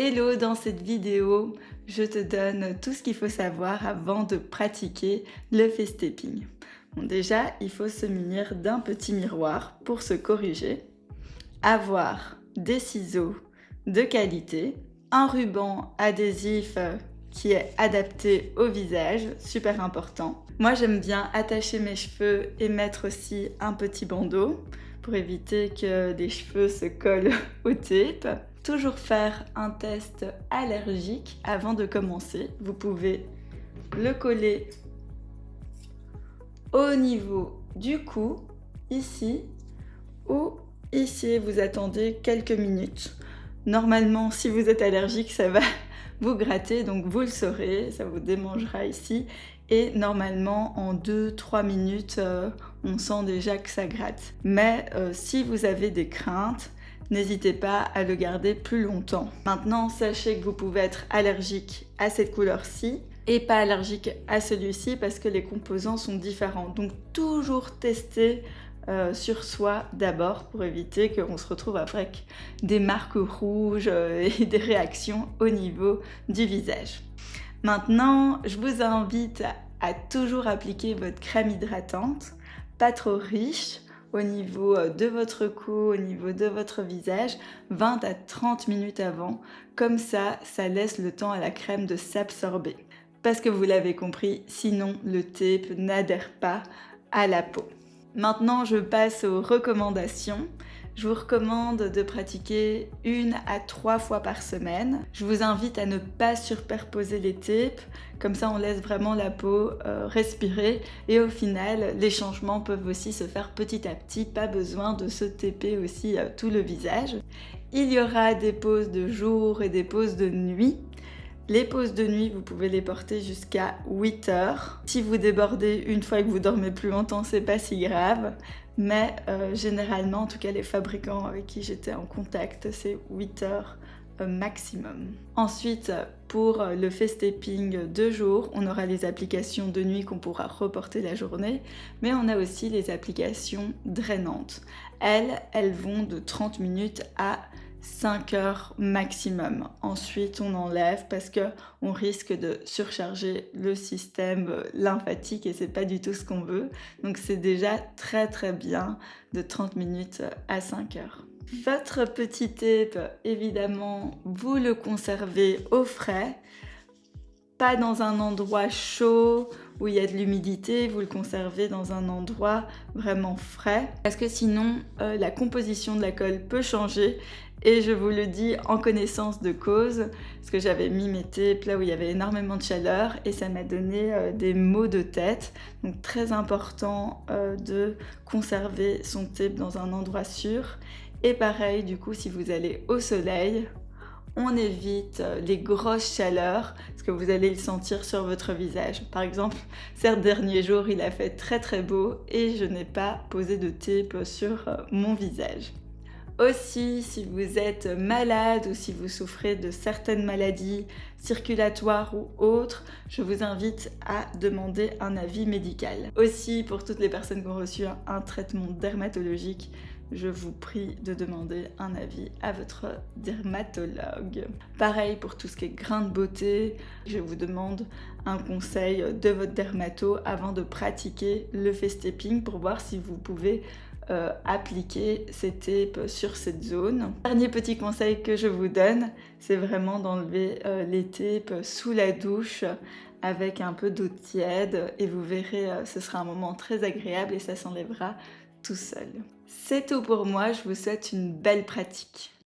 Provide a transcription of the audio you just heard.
Hello, dans cette vidéo, je te donne tout ce qu'il faut savoir avant de pratiquer le face tapping. Bon, déjà, il faut se munir d'un petit miroir pour se corriger, avoir des ciseaux de qualité, un ruban adhésif qui est adapté au visage, super important. Moi, j'aime bien attacher mes cheveux et mettre aussi un petit bandeau pour éviter que les cheveux se collent au tape. Toujours faire un test allergique avant de commencer. Vous pouvez le coller au niveau du cou, ici, ou ici. Vous attendez quelques minutes. Normalement, si vous êtes allergique, ça va vous gratter, donc vous le saurez, ça vous démangera ici. Et normalement, en 2-3 minutes, on sent déjà que ça gratte. Mais si vous avez des craintes, n'hésitez pas à le garder plus longtemps. Maintenant, sachez que vous pouvez être allergique à cette couleur-ci et pas allergique à celui-ci parce que les composants sont différents. Donc toujours tester sur soi d'abord pour éviter qu'on se retrouve avec des marques rouges et des réactions au niveau du visage. Maintenant, je vous invite à toujours appliquer votre crème hydratante, pas trop riche, au niveau de votre cou, au niveau de votre visage, 20 à 30 minutes avant. Comme ça laisse le temps à la crème de s'absorber. Parce que vous l'avez compris, sinon le tape n'adhère pas à la peau. Maintenant, je passe aux recommandations. Je vous recommande de pratiquer 1 à 3 fois par semaine. Je vous invite à ne pas superposer les tapes, comme ça on laisse vraiment la peau respirer et au final les changements peuvent aussi se faire petit à petit, pas besoin de se taper aussi tout le visage. Il y aura des pauses de jour et des pauses de nuit. Les pauses de nuit, vous pouvez les porter jusqu'à 8 heures. Si vous débordez une fois et que vous dormez plus longtemps, c'est pas si grave. Mais généralement, en tout cas les fabricants avec qui j'étais en contact, c'est 8 heures maximum. Ensuite, pour le face tapping de jour, on aura les applications de nuit qu'on pourra reporter la journée, mais on a aussi les applications drainantes. Elles vont de 30 minutes à 5 heures maximum. Ensuite, on enlève parce qu'on risque de surcharger le système lymphatique et c'est pas du tout ce qu'on veut. Donc c'est déjà très bien de 30 minutes à 5 heures. Votre petit tape, évidemment, vous le conservez au frais, pas dans un endroit chaud où il y a de l'humidité, vous le conservez dans un endroit vraiment frais parce que sinon la composition de la colle peut changer et je vous le dis en connaissance de cause parce que j'avais mis mes tapes là où il y avait énormément de chaleur et ça m'a donné des maux de tête. Donc très important de conserver son tape dans un endroit sûr. Et pareil, du coup, si vous allez au soleil, on évite les grosses chaleurs parce que vous allez le sentir sur votre visage. Par exemple, ces derniers jours, il a fait très beau et je n'ai pas posé de tape sur mon visage. Aussi, si vous êtes malade ou si vous souffrez de certaines maladies circulatoires ou autres, je vous invite à demander un avis médical. Aussi, pour toutes les personnes qui ont reçu un traitement dermatologique, je vous prie de demander un avis à votre dermatologue. Pareil pour tout ce qui est grain de beauté, je vous demande un conseil de votre dermato avant de pratiquer le face tapping pour voir si vous pouvez appliquer ces tapes sur cette zone. Dernier petit conseil que je vous donne, c'est vraiment d'enlever les tapes sous la douche avec un peu d'eau tiède et vous verrez, ce sera un moment très agréable et ça s'enlèvera tout seul. C'est tout pour moi, je vous souhaite une belle pratique.